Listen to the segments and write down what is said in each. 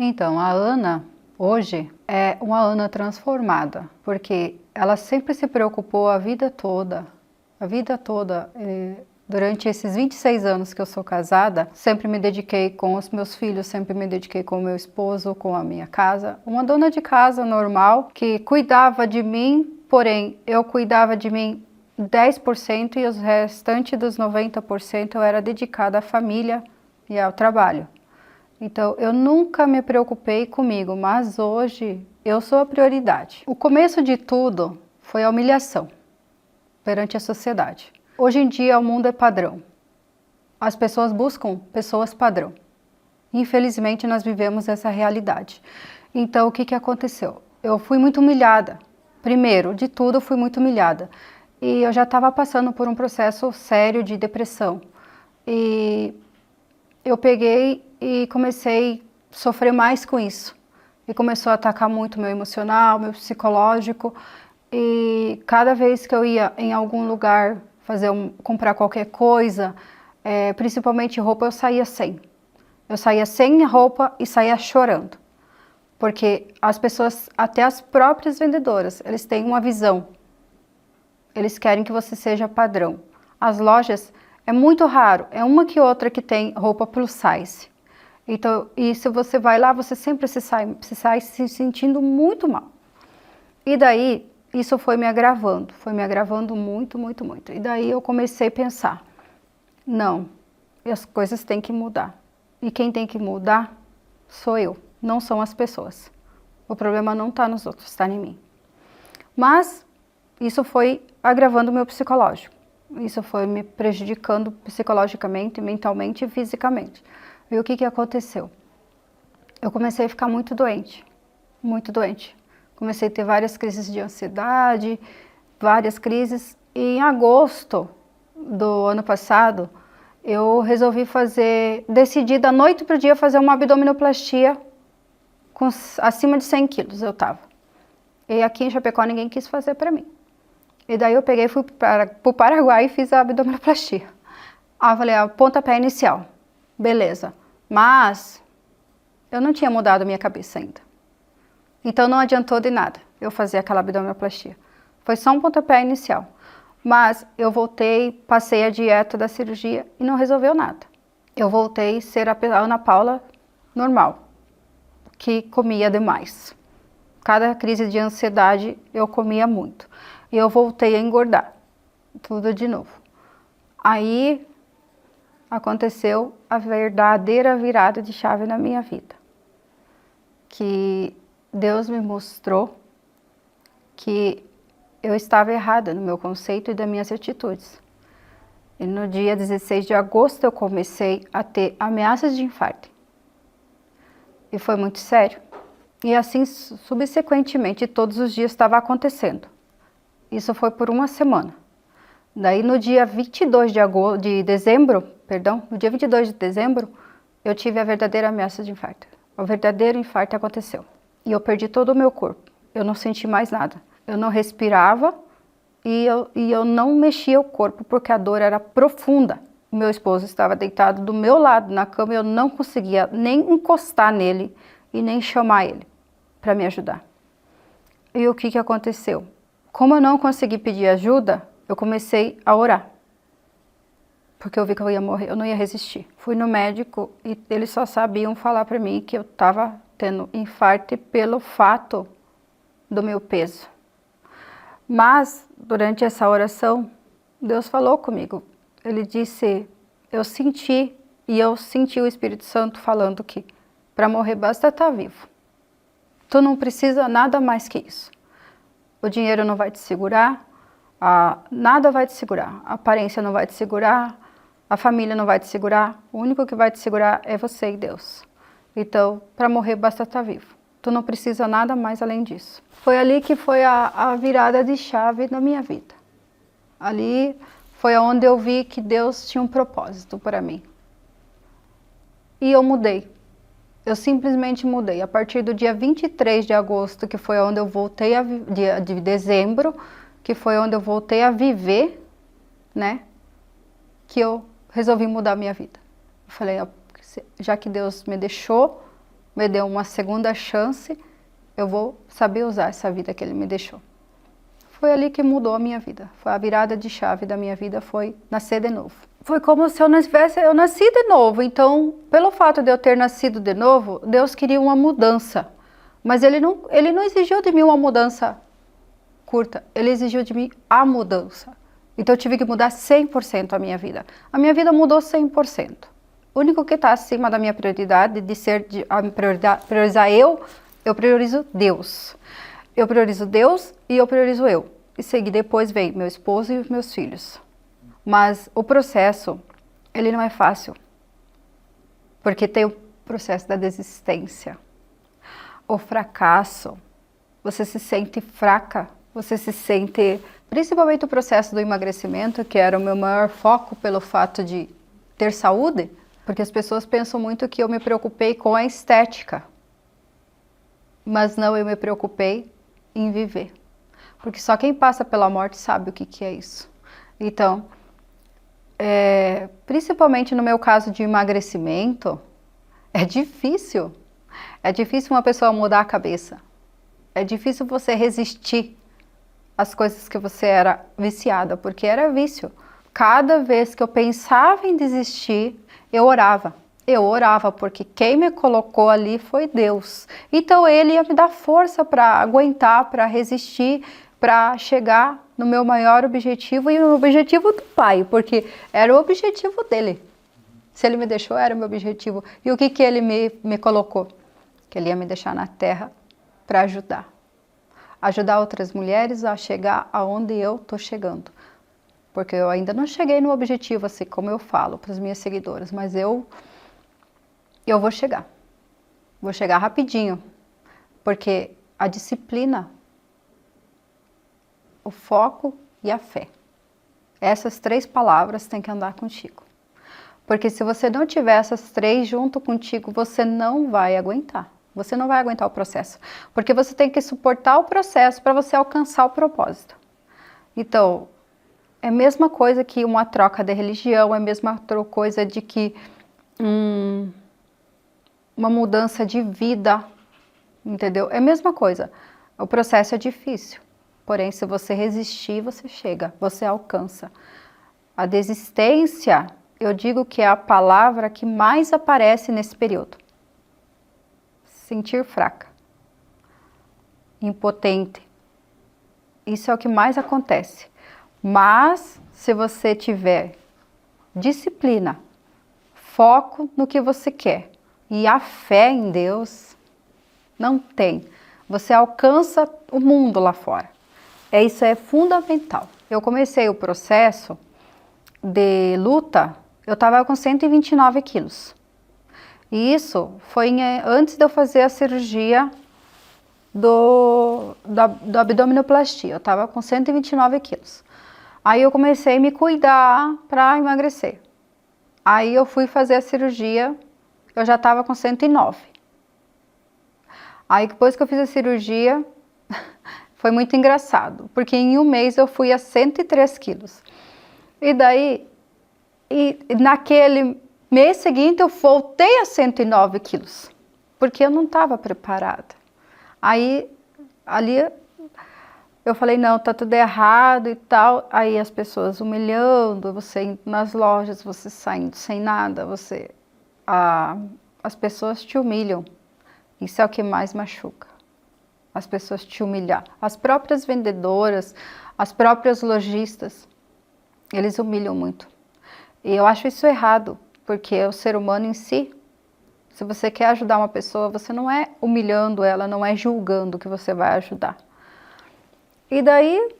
Então, a Ana, hoje, é uma Ana transformada, porque ela sempre se preocupou a vida toda, durante esses 26 anos que eu sou casada, sempre me dediquei com os meus filhos, sempre me dediquei com o meu esposo, com a minha casa. Uma dona de casa normal, que cuidava de mim, porém, eu cuidava de mim 10% e os restantes dos 90% eu era dedicada à família e ao trabalho. Então, eu nunca me preocupei comigo, mas hoje eu sou a prioridade. O começo de tudo foi a humilhação perante a sociedade. Hoje em dia o mundo é padrão. As pessoas buscam pessoas padrão. Infelizmente nós vivemos essa realidade. Então, o que aconteceu? Eu fui muito humilhada. Primeiro de tudo, eu fui muito humilhada. E eu já estava passando por um processo sério de depressão. E eu peguei e comecei a sofrer mais com isso. E começou a atacar muito meu emocional, meu psicológico. E cada vez que eu ia em algum lugar comprar qualquer coisa, principalmente roupa, eu saía sem. Eu saía sem roupa e saía chorando. Porque as pessoas, até as próprias vendedoras, eles têm uma visão. Eles querem que você seja padrão. As lojas, é muito raro, é uma que outra que tem roupa plus size. Então, e se você vai lá, você sempre se sai se sentindo muito mal. E daí, isso foi me agravando muito, muito, muito. E daí eu comecei a pensar, não, as coisas têm que mudar. E quem tem que mudar sou eu, não são as pessoas. O problema não está nos outros, está em mim. Mas isso foi agravando o meu psicológico. Isso foi me prejudicando psicologicamente, mentalmente e fisicamente. E o que aconteceu? Eu comecei a ficar muito doente, muito doente. Comecei a ter várias crises de ansiedade, várias crises. E em agosto do ano passado, eu resolvi decidi da noite para o dia fazer uma abdominoplastia com acima de 100 quilos eu estava. E aqui em Chapecó ninguém quis fazer para mim. E daí eu peguei e fui para o Paraguai e fiz a abdominoplastia. Eu falei, pontapé inicial, beleza. Mas eu não tinha mudado a minha cabeça ainda. Então não adiantou de nada eu fazer aquela abdominoplastia. Foi só um pontapé inicial. Mas eu voltei, passei a dieta da cirurgia e não resolveu nada. Eu voltei a ser a Ana Paula normal, que comia demais. Cada crise de ansiedade eu comia muito. E eu voltei a engordar, tudo de novo. Aí aconteceu a verdadeira virada de chave na minha vida. Que Deus me mostrou que eu estava errada no meu conceito e das minhas atitudes. E no dia 16 de agosto eu comecei a ter ameaças de infarto. E foi muito sério. E assim, subsequentemente, todos os dias estava acontecendo. Isso foi por uma semana. Daí no dia 22 de dezembro, no dia 22 de dezembro, eu tive a verdadeira ameaça de infarto. O verdadeiro infarto aconteceu. E eu perdi todo o meu corpo. Eu não senti mais nada. Eu não respirava e eu não mexia o corpo porque a dor era profunda. O meu esposo estava deitado do meu lado na cama e eu não conseguia nem encostar nele e nem chamar ele para me ajudar. E o que aconteceu? Como eu não consegui pedir ajuda, eu comecei a orar. Porque eu vi que eu ia morrer, eu não ia resistir. Fui no médico e eles só sabiam falar para mim que eu estava tendo infarto pelo fato do meu peso. Mas, durante essa oração, Deus falou comigo. Ele disse, eu senti o Espírito Santo falando que para morrer basta estar vivo. Tu não precisa nada mais que isso. O dinheiro não vai te segurar, nada vai te segurar, a aparência não vai te segurar, a família não vai te segurar, o único que vai te segurar é você e Deus. Então, para morrer basta estar vivo. Tu não precisa nada mais além disso. Foi ali que foi a virada de chave na minha vida. Ali foi onde eu vi que Deus tinha um propósito para mim. E eu mudei. Eu simplesmente mudei. A partir do dia 23 de agosto, que foi onde eu voltei de dezembro, que foi onde eu voltei a viver, né? Que eu resolvi mudar a minha vida. Eu falei, já que Deus me deixou, me deu uma segunda chance, eu vou saber usar essa vida que Ele me deixou. Foi ali que mudou a minha vida. Foi a virada de chave da minha vida, foi nascer de novo. Foi como se eu nasci de novo. Então, pelo fato de eu ter nascido de novo, Deus queria uma mudança. Mas Ele não exigiu de mim uma mudança curta. Ele exigiu de mim a mudança. Então, eu tive que mudar 100% a minha vida. A minha vida mudou 100%. O único que está acima da minha prioridade, priorizar eu priorizo Deus. Eu priorizo Deus e eu priorizo eu. E depois vem meu esposo e os meus filhos. Mas o processo, ele não é fácil. Porque tem o processo da desistência. O fracasso. Você se sente fraca. Você se sente... Principalmente o processo do emagrecimento, que era o meu maior foco pelo fato de ter saúde. Porque as pessoas pensam muito que eu me preocupei com a estética. Mas não, eu me preocupei em viver. Porque só quem passa pela morte sabe o que é isso. Então, principalmente no meu caso de emagrecimento, é difícil. É difícil uma pessoa mudar a cabeça. É difícil você resistir às coisas que você era viciada, porque era vício. Cada vez que eu pensava em desistir, eu orava. Eu orava, porque quem me colocou ali foi Deus. Então Ele ia me dar força para aguentar, para resistir, para chegar no meu maior objetivo e no objetivo do Pai, porque era o objetivo dele. Se Ele me deixou, era o meu objetivo. E o que Ele me colocou? Que Ele ia me deixar na terra para ajudar. Ajudar outras mulheres a chegar aonde eu estou chegando. Porque eu ainda não cheguei no objetivo, assim como eu falo para as minhas seguidoras, mas eu vou chegar. Vou chegar rapidinho. Porque a disciplina, o foco e a fé. Essas 3 palavras têm que andar contigo. Porque se você não tiver essas 3 junto contigo, você não vai aguentar. Você não vai aguentar o processo. Porque você tem que suportar o processo para você alcançar o propósito. Então, é a mesma coisa que uma troca de religião, é a mesma coisa de que uma mudança de vida, entendeu? É a mesma coisa. O processo é difícil. Porém, se você resistir, você chega, você alcança. A desistência, eu digo que é a palavra que mais aparece nesse período. Sentir fraca, impotente. Isso é o que mais acontece. Mas, se você tiver disciplina, foco no que você quer e a fé em Deus, não tem. Você alcança o mundo lá fora. Isso é fundamental. Eu comecei o processo de luta, eu estava com 129 quilos. E isso foi antes de eu fazer a cirurgia do abdominoplastia. Eu estava com 129 quilos. Aí eu comecei a me cuidar para emagrecer. Aí eu fui fazer a cirurgia, eu já estava com 109. Aí depois que eu fiz a cirurgia, foi muito engraçado, porque em um mês eu fui a 103 quilos. E daí, naquele mês seguinte eu voltei a 109 quilos, porque eu não estava preparada. Aí, ali, eu falei, não, tá tudo errado e tal. Aí as pessoas humilhando, você indo nas lojas, você saindo sem nada, as pessoas te humilham. Isso é o que mais machuca. As pessoas te humilhar. As próprias vendedoras, as próprias lojistas, eles humilham muito. E eu acho isso errado, porque o ser humano em si, se você quer ajudar uma pessoa, você não é humilhando ela, não é julgando que você vai ajudar. E daí,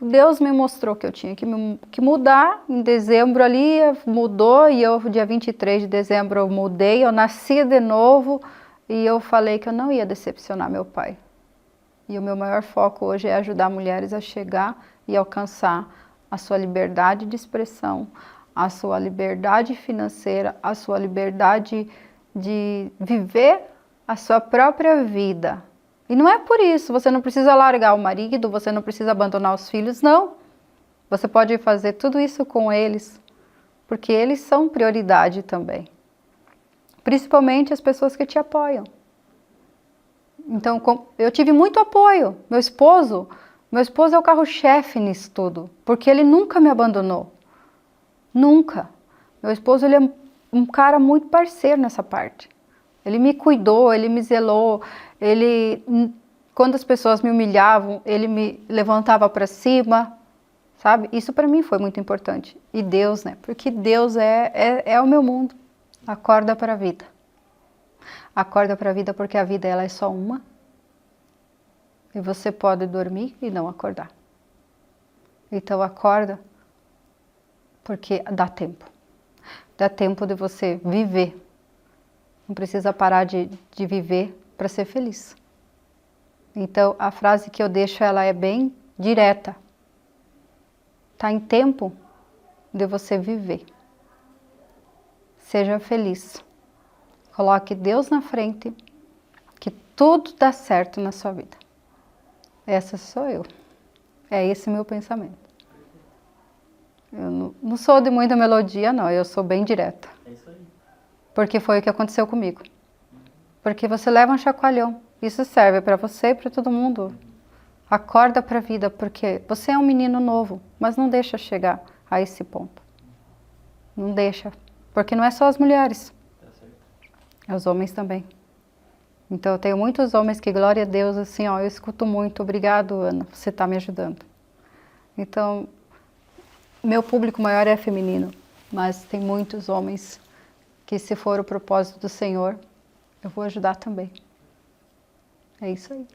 Deus me mostrou que eu tinha que mudar. Em dezembro ali, mudou, e eu, dia 23 de dezembro, eu mudei, eu nasci de novo, e eu falei que eu não ia decepcionar meu pai. E o meu maior foco hoje é ajudar mulheres a chegar e alcançar a sua liberdade de expressão, a sua liberdade financeira, a sua liberdade de viver a sua própria vida. E não é por isso, você não precisa largar o marido, você não precisa abandonar os filhos, não. Você pode fazer tudo isso com eles, porque eles são prioridade também. Principalmente as pessoas que te apoiam. Então, eu tive muito apoio. Meu esposo é o carro-chefe nisso tudo, porque ele nunca me abandonou. Nunca. Meu esposo, ele é um cara muito parceiro nessa parte. Ele me cuidou, ele me zelou, quando as pessoas me humilhavam, ele me levantava para cima, sabe? Isso para mim foi muito importante. E Deus, né? Porque Deus é o meu mundo. Acorda para a vida. Acorda para a vida porque a vida ela é só uma. E você pode dormir e não acordar. Então acorda porque dá tempo. Dá tempo de você viver. Não precisa parar de viver para ser feliz. Então a frase que eu deixo ela é bem direta. Tá em tempo de você viver. Seja feliz. Coloque Deus na frente, que tudo dá certo na sua vida. Essa sou eu. É esse meu pensamento. Eu não sou de muita melodia, não. Eu sou bem direta. É isso aí. Porque foi o que aconteceu comigo. Porque você leva um chacoalhão. Isso serve para você e para todo mundo. Acorda para a vida, porque você é um menino novo, mas não deixa chegar a esse ponto. Não deixa. Porque não é só as mulheres. É os homens também. Então eu tenho muitos homens que, glória a Deus, assim, ó, eu escuto muito. Obrigado, Ana, você está me ajudando. Então, meu público maior é feminino, mas tem muitos homens que, se for o propósito do Senhor, eu vou ajudar também. É isso aí.